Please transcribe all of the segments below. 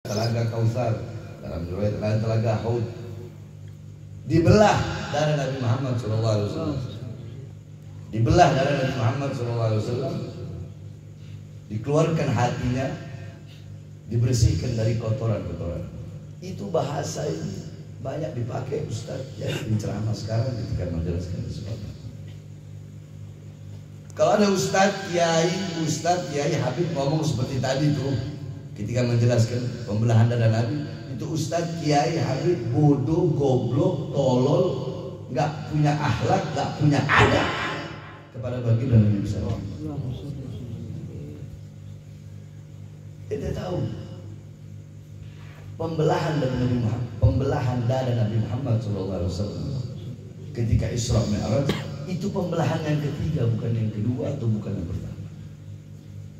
Telaga Kautsar, dalam riwayat lain telaga Haud, dibelah darah Nabi Muhammad SAW. Dibelah darah Nabi Muhammad SAW, dikeluarkan hatinya, dibersihkan dari kotoran-kotoran. Itu bahasa ini banyak dipakai Ustaz ya penceramah sekarang ketika menjelaskan sesuatu. Kalau ada Ustaz Kiai Habib ngomong seperti tadi tuh ketika menjelaskan pembelahan dada Nabi, itu Ustaz Kiai Habib bodoh, goblok, tolol, nggak punya akhlak, nggak punya adab kepada baginda Nabi besar. Kita tahu pembelahan dari Nabi Muhammad, pembelahan dada Nabi Muhammad SAW ketika Isra Mi'raj itu pembelahan yang ketiga, bukan yang kedua atau bukan yang pertama.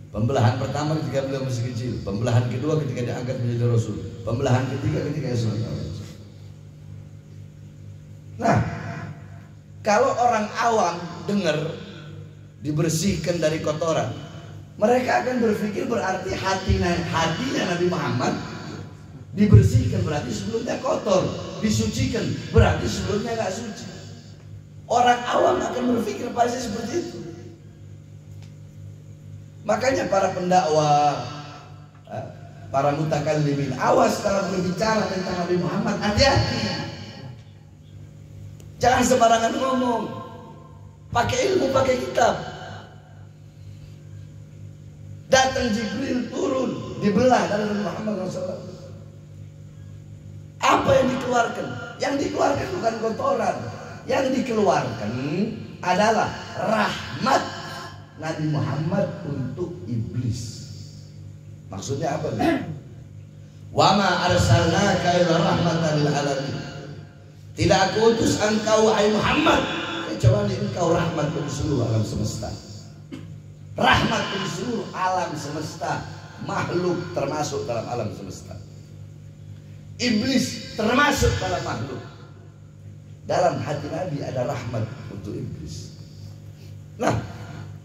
Pembelahan pertama ketika beliau masih kecil, pembelahan kedua ketika diangkat menjadi Rasul, pembelahan ketiga ketika Isra Mi'raj. Nah, kalau orang awam dengar dibersihkan dari kotoran, mereka akan berpikir berarti hatinya Nabi Muhammad dibersihkan, berarti sebelumnya kotor, disucikan, berarti sebelumnya nggak suci. Orang awam akan berpikir pasti seperti itu. Makanya para pendakwah, para mutakallimin, awas kalau berbicara tentang Nabi Muhammad, hati-hati. Jangan sembarangan ngomong. Pakai ilmu, pakai kitab. Datang Jibril turun, dibelah dari Nabi Muhammad SAW. Apa yang dikeluarkan? Yang dikeluarkan bukan kotoran. Yang dikeluarkan adalah rahmat Nabi Muhammad untuk iblis. Maksudnya apa? Wa ma arsalnaka illa rahmatan lil alamin. Tidak aku utus engkau wahai Muhammad kecuali engkau rahmat bagi seluruh alam semesta. Rahmat bagi seluruh alam semesta, makhluk termasuk dalam alam semesta. Iblis termasuk dalam makhluk. Dalam hati Nabi ada rahmat untuk iblis. Nah,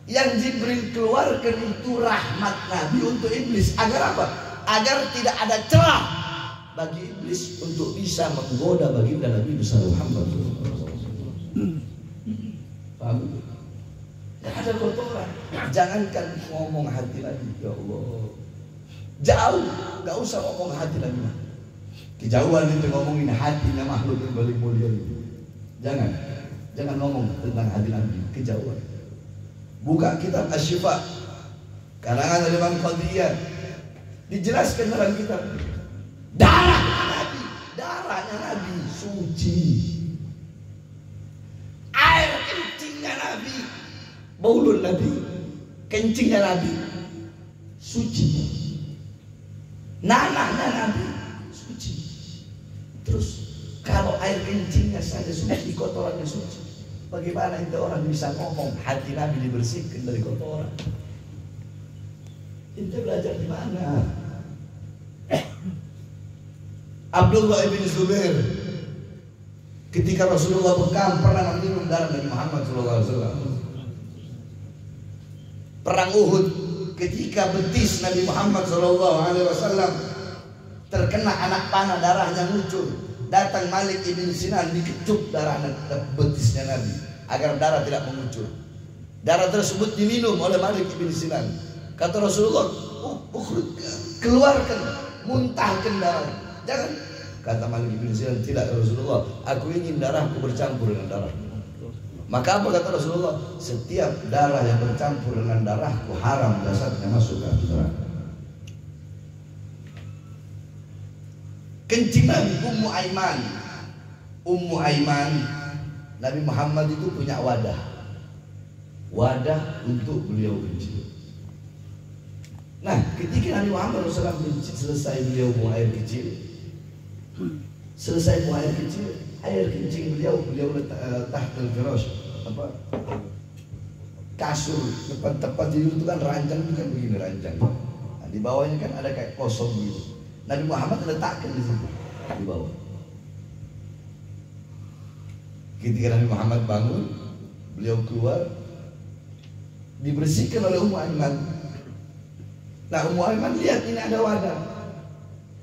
yang Jibril keluarkan itu rahmat Nabi untuk iblis. Agar apa? Agar tidak ada celah bagi iblis untuk bisa menggoda baginda Nabi besar Muhammad. Paham? Tidak ada kotoran. Jangankan ngomong hati Nabi, ya Allah. Jauh, gak usah ngomong hati Nabi. Kejauhan itu ngomongin hatinya makhluk yang paling mulia itu. Jangan ngomong tentang hati Nabi, kejauhan. Buka kitab Asy-Syifa karangan Imam Qadiyah, dijelaskan dalam kitab darahnya Nabi suci, air kencingnya Nabi, baulun Nabi, kencingnya Nabi suci, nanahnya Nabi suci. Terus kalau air kencingnya saja suci, kotorannya suci, bagaimana itu orang bisa ngomong hati Nabi dibersihkan dari kotoran? Kita belajar di mana? Abdullah bin Zubair ketika Rasulullah bekam pernah minum darah Nabi Muhammad SAW. Perang Uhud ketika betis Nabi Muhammad SAW terkena anak panah, darahnya muncul. Datang Malik ibn Sinan, dikecup darah betisnya Nabi agar darah tidak mengucur. Darah tersebut diminum oleh Malik ibn Sinan. Kata Rasulullah, keluarkan, muntahkan darah. Jangan. Kata Malik ibn Sinan, tidak Rasulullah, aku ingin darahku bercampur dengan darahmu. Maka apa kata Rasulullah? Setiap darah yang bercampur dengan darahku haram jasadnya masuk ke api neraka. Kencing Nabi Ummu Aiman, Nabi Muhammad itu punya wadah untuk beliau kencing. Nah, ketika Nabi Muhammad SAW selesai beliau buang air kecil, air kencing beliau letak tahtal firash, kasur tempat tidur itu kan ranjang, bukan begini ranjang. Nah, di bawahnya kan ada kayak kosong gitu. Nabi Muhammad letakkan di situ di bawah. Ketika Nabi Muhammad bangun, beliau keluar, dibersihkan oleh Ummu Aiman. Nah, Ummu Aiman lihat ini ada wadah.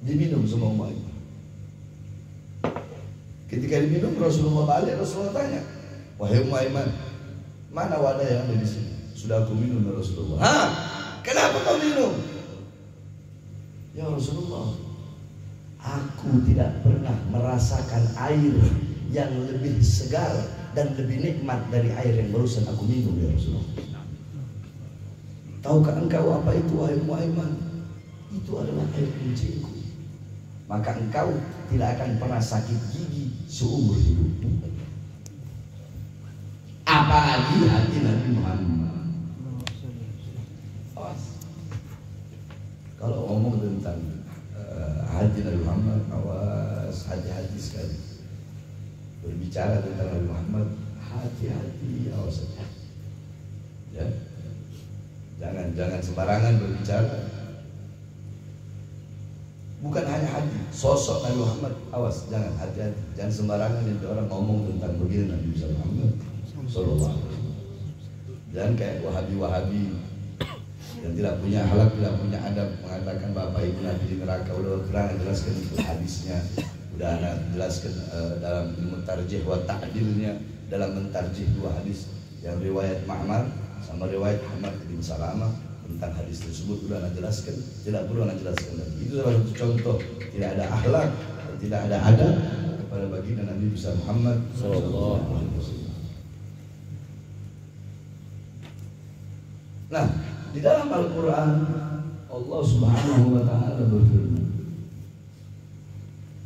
diminum sama Ummu Aiman. Ketika diminum, Rasulullah balik, Rasulullah tanya, wahai Ummu Aiman, mana wadah yang ada di sini? Sudah aku minum ya Rasulullah. Hah? Kenapa kau minum? Ya Rasulullah, aku tidak pernah merasakan air yang lebih segar dan lebih nikmat dari air yang barusan aku minum ya Rasulullah. Tahukah engkau apa itu wahai Ummu Aiman? Itu adalah air kencingku. Maka engkau tidak akan pernah sakit gigi seumur hidupmu. Apalagi hati Nabi Muhammad. Kalau ngomong tentang hati Nabi Muhammad, awas, hati-hati sekali. Berbicara tentang Nabi Muhammad, hati-hati, awas saja. Ya, jangan sembarangan berbicara. Bukan hanya hati, sosok Nabi Muhammad, awas, jangan, hati-hati, jangan sembarangan nanti orang ngomong tentang begini Nabi Muhammad Sallallahu Alaihi Wasallam. Jangan kayak Wahabi yang tidak punya akhlak, tidak punya adab, mengatakan bapak ibu Nabi di neraka. Udah kurang jelaskan itu hadisnya, udah anak jelaskan dalam ilmu tarjih wa ta'dilnya, dalam mentarjih dua hadis yang riwayat Ma'mar sama riwayat Ahmad bin Salamah tentang hadis tersebut udah anak jelaskan, tidak perlu anak jelaskan lagi. Itu salah satu contoh tidak ada akhlak, tidak ada adab kepada baginda Nabi besar Muhammad Sallallahu Alaihi Wasallam. Nah, di dalam Al-Quran Allah Subhanahu wa Ta'ala berfirman,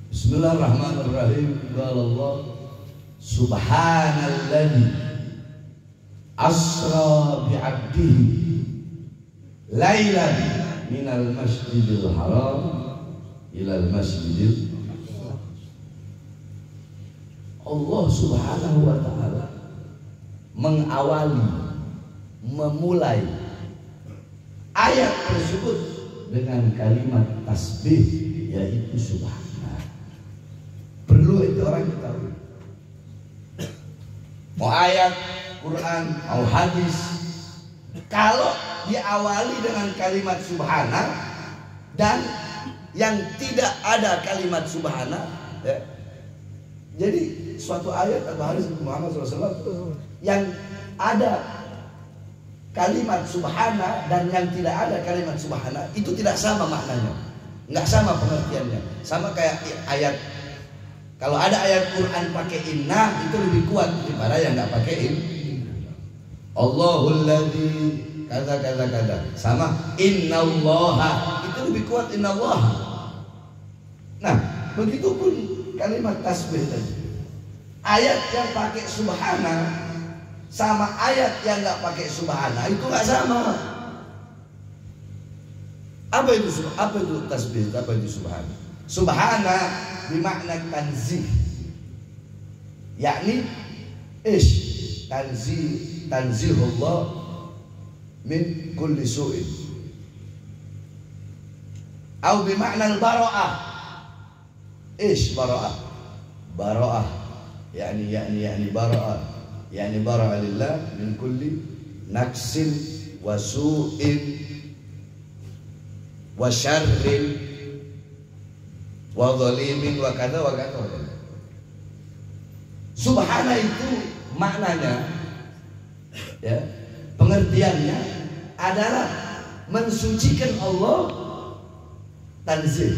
Bismillahirrahmanirrahim. Qala Allah Subhanalladzi asra bi'abdihi lailan minal masjidil haram ilal masjidil. Allah Subhanahu wa Ta'ala mengawali, memulai ayat tersebut dengan kalimat tasbih, yaitu subhanallah. Perlu itu orang ketahui. Mau ayat Quran, mau hadis, kalau diawali dengan kalimat subhana dan yang tidak ada kalimat subhana, ya, jadi suatu ayat atau hadis Muhammad SAW yang ada kalimat subhana dan yang tidak ada kalimat subhana itu tidak sama maknanya, nggak sama pengertiannya. Sama kayak ayat, kalau ada ayat Quran pakai inna itu lebih kuat daripada yang nggak pakai in. Allahul ladzi kaza. Sama innallaha itu lebih kuat innallaha. Nah, begitupun kalimat tasbih tadi. Ayat yang pakai subhana sama ayat yang nggak pakai subhana itu nggak sama. Apa itu tasbih? Apa itu subhana? Subhana bermakna tanzih, yakni tanzihullah min kulli su'in. Atau bermakna bara'ah. Bara'ah yakni bara'ah, yani bara'a lillah min kulli naqsin wa su'in wa syarrin wa dhalimin wa kadza wa kadza. Subhana itu maknanya, ya, pengertiannya adalah mensucikan Allah, tanzih.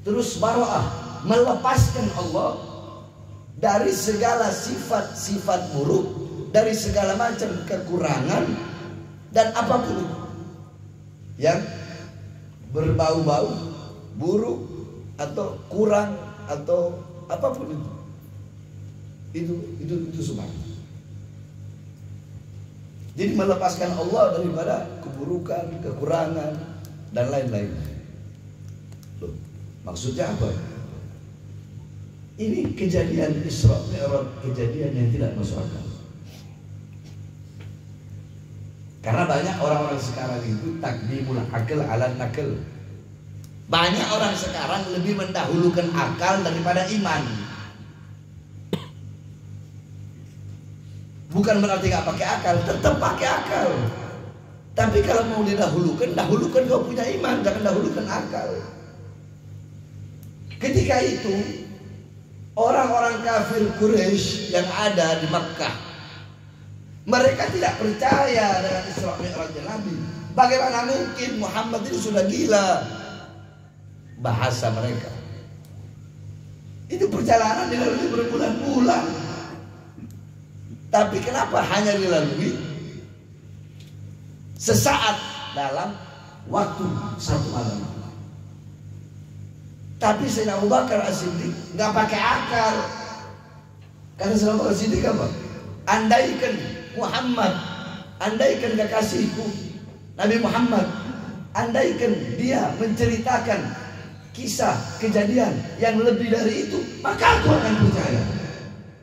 Terus bara'ah, melepaskan Allah dari segala sifat-sifat buruk, dari segala macam kekurangan dan apapun yang berbau-bau buruk atau kurang atau apapun itu subhanallah. Jadi melepaskan Allah daripada keburukan, kekurangan dan lain-lain. Maksudnya apa? Ini kejadian Isra Mi'raj, kejadian yang tidak masuk akal. Karena banyak orang-orang sekarang itu takdimul akal ala nakal. Banyak orang sekarang lebih mendahulukan akal daripada iman. Bukan berarti gak pakai akal, tetap pakai akal. Tapi kalau mau didahulukan, dahulukan kau punya iman, jangan dahulukan akal. Ketika itu orang-orang kafir Quraisy yang ada di Makkah, mereka tidak percaya dengan Isra Mi'raj Nabi. Bagaimana mungkin Muhammad itu sudah gila? Bahasa mereka. Itu perjalanan dilalui berbulan-bulan. Tapi kenapa hanya dilalui sesaat dalam waktu satu malam? Tapi Sayyidina Abu Bakar As-Siddiq nggak pakai akal. Karena Sayyidina Abu Bakar As-Siddiq apa? Andaikan Muhammad, andaikan kekasihku Nabi Muhammad, andaikan dia menceritakan kisah kejadian yang lebih dari itu, maka aku akan percaya.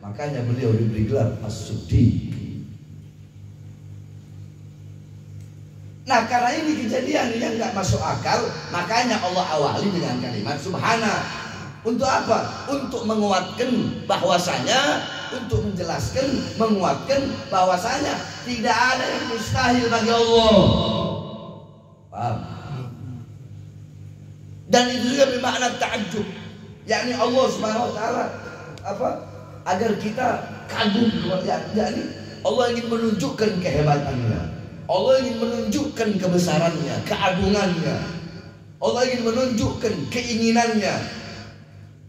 Makanya beliau diberi gelar As-Siddiq. Nah, karena ini kejadian yang nggak masuk akal, makanya Allah awali dengan kalimat Subhana. Untuk apa? Untuk menguatkan bahwasanya, untuk menjelaskan, menguatkan bahwasanya tidak ada yang mustahil bagi Allah. Paham? Dan itu juga bermakna ta'ajjub, yakni Allah Subhanahu wa taala apa? Agar kita kagum, yakni Allah ingin menunjukkan kehebatannya. Allah ingin menunjukkan kebesarannya, keagungannya. Allah ingin menunjukkan keinginannya.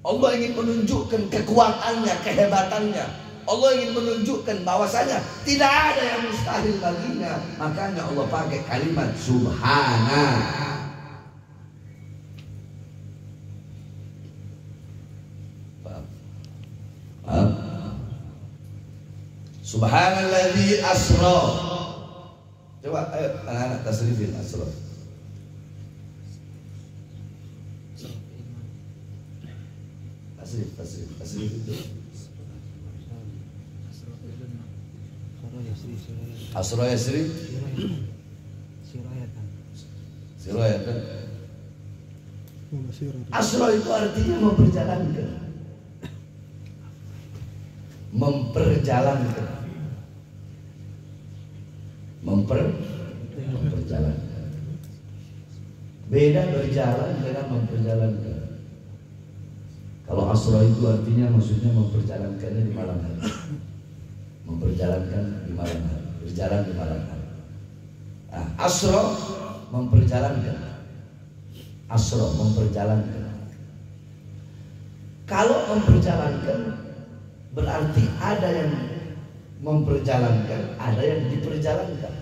Allah ingin menunjukkan kekuatannya, kehebatannya. Allah ingin menunjukkan bahwasanya tidak ada yang mustahil baginya. Makanya Allah pakai kalimat Subhana. Subhanalladzi asra. Coba ayo anak-anak tasrifin asra. Tasrif itu. Asra yasri. Sirayatan. Asra itu artinya memperjalankan. Memperjalankan. Memperjalankan. Beda berjalan dengan memperjalankan. Kalau asra itu artinya maksudnya memperjalankannya di malam hari. Memperjalankan di malam hari, berjalan di malam hari. Nah, asra memperjalankan. Asra memperjalankan. Kalau memperjalankan berarti ada yang memperjalankan, ada yang diperjalankan.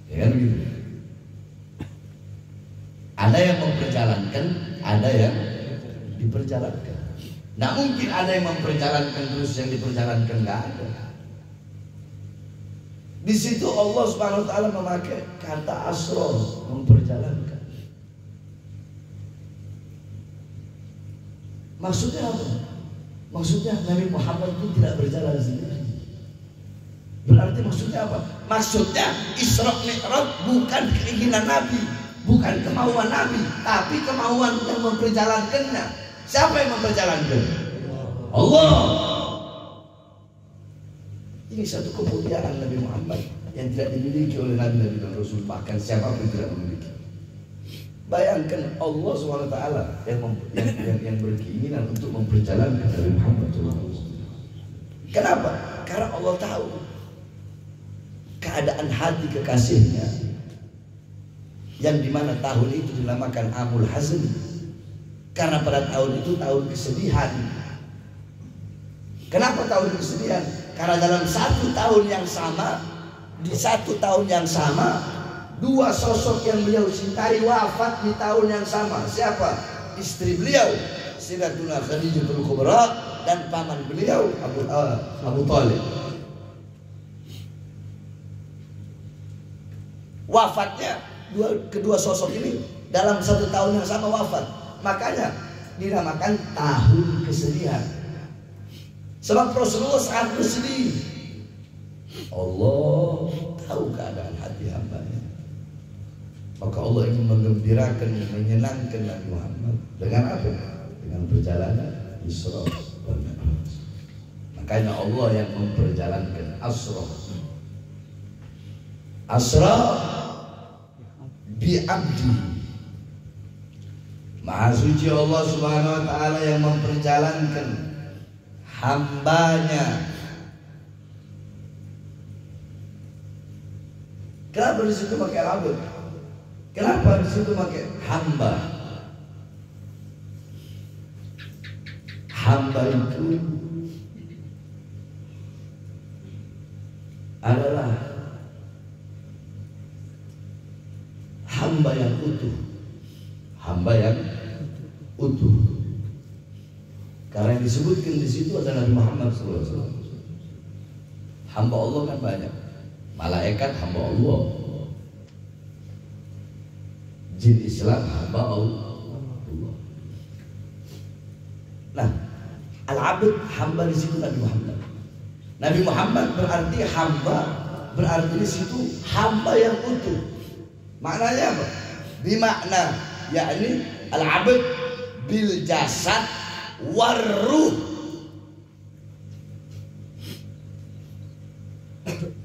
Ya kan begitu? Ada yang memperjalankan, ada yang diperjalankan. Nah, mungkin ada yang memperjalankan terus yang diperjalankan nggak ada. Di situ Allah Subhanahu wa taala memakai kata asra, memperjalankan. Maksudnya apa? Maksudnya Nabi Muhammad itu tidak berjalan sendiri. Berarti maksudnya apa? Maksudnya Isra Mi'raj bukan keinginan Nabi, bukan kemauan Nabi, tapi kemauan yang memperjalankannya. Siapa yang memperjalankan? Allah. Ini satu kemuliaan Nabi Muhammad yang tidak dimiliki oleh Nabi dan Rasul, bahkan siapapun tidak memiliki. Bayangkan Allah SWT yang berkeinginan untuk memperjalankan Nabi Muhammad SAW. Kenapa? Karena Allah tahu keadaan hati kekasihnya, yang dimana tahun itu dinamakan Amul Hazn, karena pada tahun itu tahun kesedihan. Kenapa tahun kesedihan? Karena dalam satu tahun yang sama, di satu tahun yang sama, dua sosok yang beliau cintai wafat di tahun yang sama. Siapa? Istri beliau Sayyidatuna Khadijatul Kubra dan paman beliau Abu Thalib. Wafatnya kedua sosok ini dalam satu tahun yang sama wafat. Makanya dinamakan tahun kesedihan. Sebab Rasulullah sangat bersedih. Allah tahu keadaan hati hambanya. Maka Allah ingin menggembirakan, menyenangkan Nabi Muhammad dengan apa? Dengan perjalanan Isra wal Mi'raj. Makanya Allah yang memperjalankan Asra. Asra bi abdi. Maha suci Allah Subhanahu wa taala yang memperjalankan hambanya. Kenapa di situ pakai abd? Kenapa di situ pakai hamba? Hamba itu adalah hamba yang utuh. Hamba yang utuh. Karena yang disebutkan di situ adalah Nabi Muhammad SAW. Hamba Allah kan banyak. Malaikat hamba Allah. Jin Islam hamba Allah. Nah, al-abd hamba di situ Nabi Muhammad. Nabi Muhammad berarti hamba, berarti di situ hamba yang utuh. Maknanya apa? Bimakna yakni al-abd bil jasad waruh.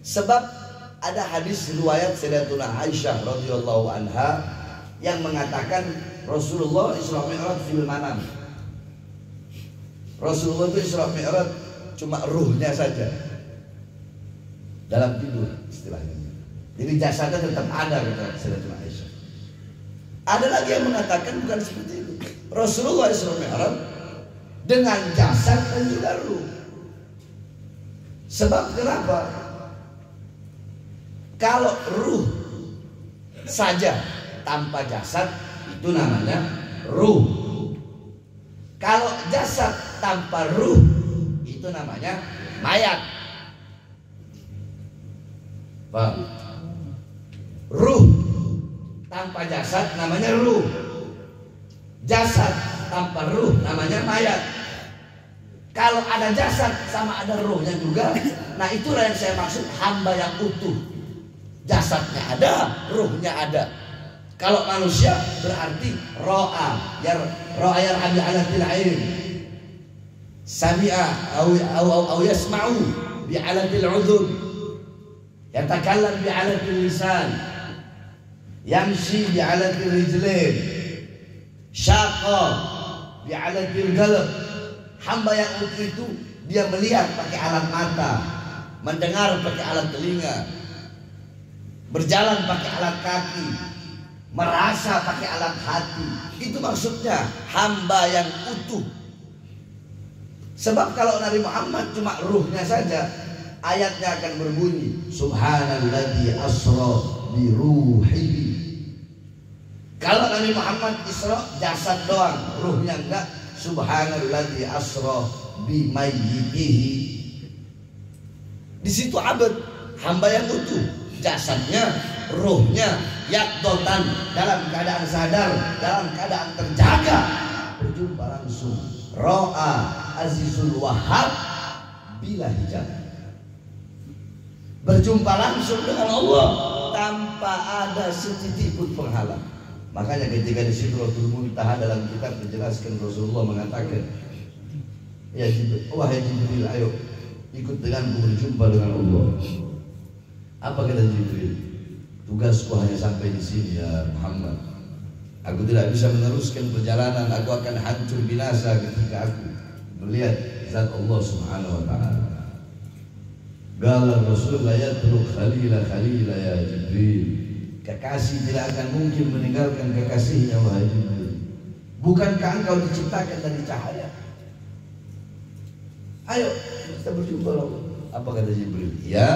Sebab ada hadis riwayat Sayyidatuna Aisyah radhiyallahu anha yang mengatakan Rasulullah Isra Mi'raj fil manam. Rasulullah itu Isra Mi'raj cuma ruhnya saja dalam tidur istilahnya. Jadi jasadnya tetap ada, kata Sayyidatuna Aisyah. Ada lagi yang mengatakan bukan seperti itu. Rasulullah Isra Mi'raj dengan jasad dan juga ruh. Sebab kenapa? Kalau ruh saja tanpa jasad itu namanya ruh. Kalau jasad tanpa ruh itu namanya mayat. Paham? Ruh tanpa jasad namanya ruh. Jasad tanpa ruh namanya mayat. Kalau ada jasad sama ada ruhnya juga, nah itulah yang saya maksud hamba yang utuh. Jasadnya ada, ruhnya ada. Kalau manusia berarti ro'a yarhabi alatil ain, sami'a au yasma'u bi alatil udhun, yatakallam bi alatil lisan, yamshi bi alatil rijlain, syaqa bi alatil qalb. Hamba yang utuh itu dia melihat pakai alat mata, mendengar pakai alat telinga, berjalan pakai alat kaki, merasa pakai alat hati. Itu maksudnya hamba yang utuh. Sebab kalau Nabi Muhammad cuma ruhnya saja, ayatnya akan berbunyi Subhanalladzi asra bi ruhihi. Kalau Nabi Muhammad Isra jasad doang, ruhnya enggak, Subhanalladzi asra bi mayyitihi. Di situ abad, hamba yang utuh. Jasadnya, ruhnya, yakdotan, dalam keadaan sadar, dalam keadaan terjaga, berjumpa langsung. Ro'a Azizul Wahhab bila hijab. Berjumpa langsung dengan Allah tanpa ada setitik pun penghalang. Makanya ketika di Sidratul Muntaha dalam kitab dijelaskan, Rasulullah mengatakan, ya Jibril, wahai Jibril, ayo ikut denganku berjumpa dengan Allah. Apa kata Jibril? Tugasku hanya sampai di sini ya Muhammad. Aku tidak bisa meneruskan perjalanan. Aku akan hancur binasa ketika aku melihat zat Allah Subhanahu wa ta'ala. Qala Rasul la yatruk khalila ya Jibril. Kekasih tidak akan mungkin meninggalkan kekasihnya wahai Jibril. Bukankah engkau diciptakan dari cahaya? Ayo kita berjumpa Allah. Apa kata Jibril? Ya,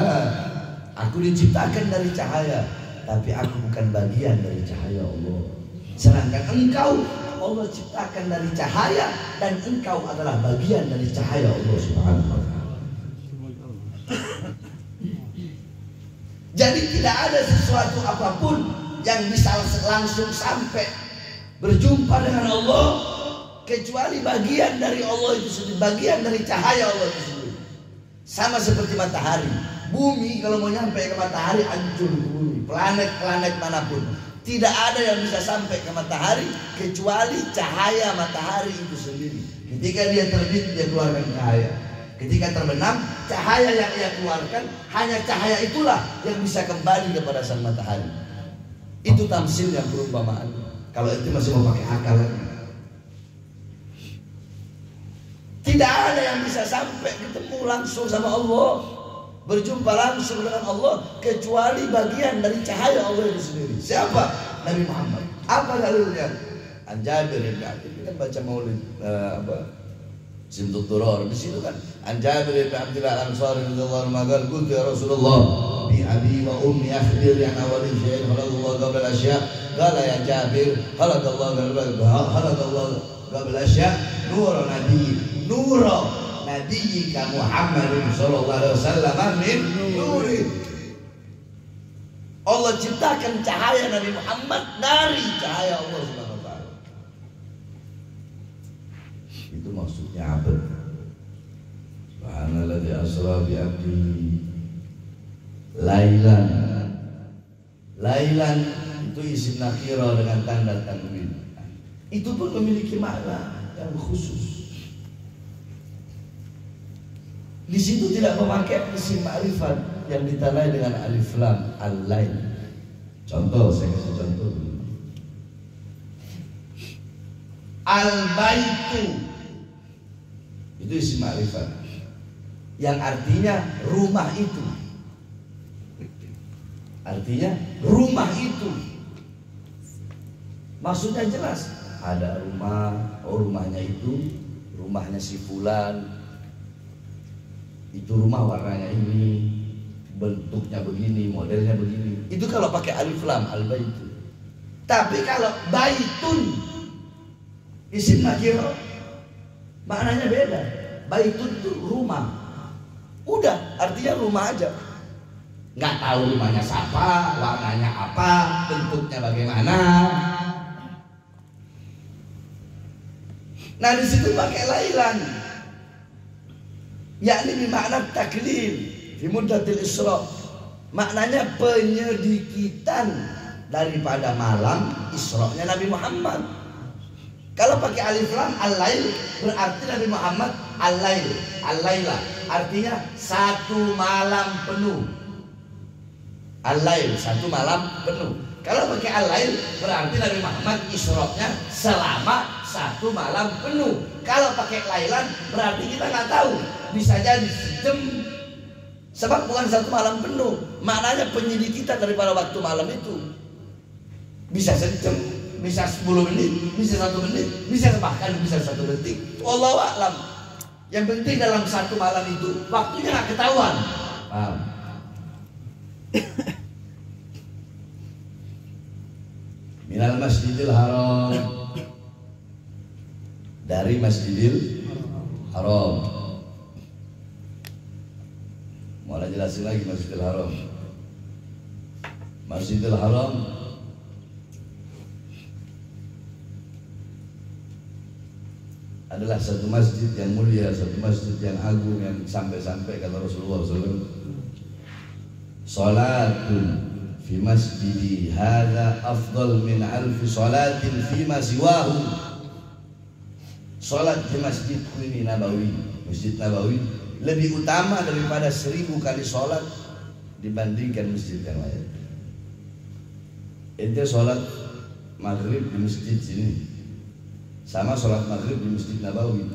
aku diciptakan dari cahaya, tapi aku bukan bagian dari cahaya Allah. Sedangkan engkau, Allah ciptakan dari cahaya, dan engkau adalah bagian dari cahaya Allah Subhanahu wa ta'ala. Jadi tidak ada sesuatu apapun yang bisa langsung sampai berjumpa dengan Allah kecuali bagian dari Allah itu sendiri, bagian dari cahaya Allah itu sendiri. Sama seperti matahari. Bumi kalau mau nyampe ke matahari hancur bumi. Planet-planet manapun tidak ada yang bisa sampai ke matahari kecuali cahaya matahari itu sendiri. Ketika dia terbit dia keluarkan cahaya. Ketika terbenam, cahaya yang ia keluarkan hanya cahaya itulah yang bisa kembali kepada sang matahari. Itu tamsil yang perumpamaan. Kalau itu masih mau pakai akal lagi. Tidak ada yang bisa sampai ketemu langsung sama Allah, berjumpa langsung dengan Allah, kecuali bagian dari cahaya Allah itu sendiri. Siapa? Nabi Muhammad. Apa dalilnya? An Jabir bin Abdillah, kita kan baca maulid Simtut Duror di situ kan. An Jabir bin Abdillah Al-Ansari radhiyallahu anhu qala qultu ya Rasulullah bi abi wa ummi akhbirni an awwali syai'in khalaqallahu qabla al-ashya'. Qala ya Jabir khalaqallahu qabla al-ashya' nur nabiyyika Muhammadin sallallahu alaihi wasallam min nuri. Allah ciptakan cahaya Nabi Muhammad dari cahaya Allah Subhanahu wa taala. Itu maksudnya apa? Subhanalladzi asra bi 'abdihi lailan itu isim nakira dengan tanda tanwin. Itu pun memiliki makna yang khusus. Di situ tidak memakai isim ma'rifat yang ditandai dengan alif lam al-lail. Contoh, saya kasih contoh. Al-baitu itu isim ma'rifat yang artinya rumah itu. Artinya rumah itu. Maksudnya jelas. Ada rumah, oh rumahnya itu rumahnya si fulan. Itu rumah warnanya ini, bentuknya begini, modelnya begini. Itu kalau pakai alif lam al-baitu. Tapi kalau baitun isim nakirah maknanya beda. Baitun itu rumah. Udah, artinya rumah aja. Nggak tahu rumahnya siapa, warnanya apa, bentuknya bagaimana. Nah di situ pakai lailan, yakni bermakna taklil fi muddatil isra, maknanya penyedikitan daripada malam Isra-nya Nabi Muhammad. Kalau pakai alif lam al-lail berarti Nabi Muhammad al-laila, artinya satu malam penuh. Al-lail satu malam penuh. Kalau pakai al-lail berarti Nabi Muhammad Isra-nya selama satu malam penuh. Kalau pakai lailan berarti kita nggak tahu, bisa jadi sejam, sebab bukan satu malam penuh. Maknanya penyedikitan daripada waktu malam itu bisa sejam, bisa 10 menit, bisa 1 menit, bisa bahkan bisa 1 detik. Wallahu a'lam. Yang penting dalam satu malam itu waktunya nggak ketahuan. Paham? Minal Masjidil Haram, dari Masjidil Haram. Mau jelasin lagi Masjidil Haram. Masjidil Haram adalah satu masjid yang mulia, satu masjid yang agung, yang sampai-sampai kata Rasulullah SAW, salatun fi masjidi hadza afdal min alfi salatin fi ma siwahu. Salat di masjidku ini Nabawi, Masjid Nabawi lebih utama daripada 1000 kali salat dibandingkan masjid yang lain. Ente salat maghrib di masjid sini sama salat maghrib di Masjid Nabawi.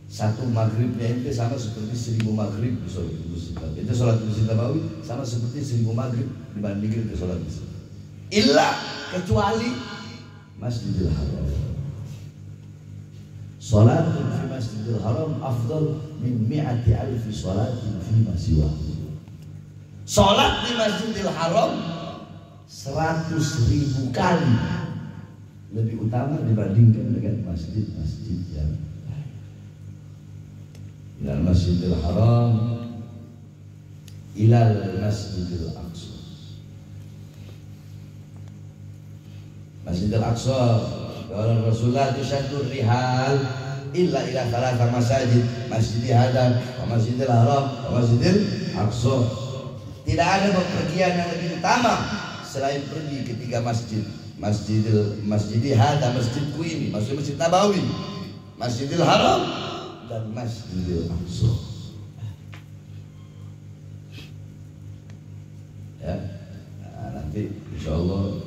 Satu maghribnya ente sama seperti 1000 maghrib di Masjid Nabawi. Ente salat di Masjid Nabawi sama seperti 1000 maghrib dibandingkan ke salat di sini. Illa kecuali Masjidil Haram. Salatun fi Masjidil Haram afdal min 100,000 salatin fi ma siwa. Salat di Masjidil Haram 100.000 kali lebih utama dibandingkan dengan masjid-masjid yang lain. Dari Masjidil Haram ila Masjidil Aqsa. Masjidil Aqsa, kalau Rasulullah tusyaddur rihal illa ila thalatha masajid, Masjidil Hadam, Masjidil Haram, Masjidil Aqsa. Tidak ada bepergian yang lebih utama selain pergi ke 3 masjid. Masjidil Hadam, masjidku ini, maksudnya Masjid Nabawi, Masjidil Haram, dan Masjidil Aqsa. Ya, nah, nanti insya Allah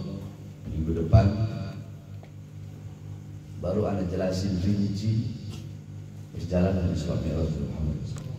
minggu depan baru ana jelasin rinci Masjid sejalan dengan Isra Mi'raj Muhammad.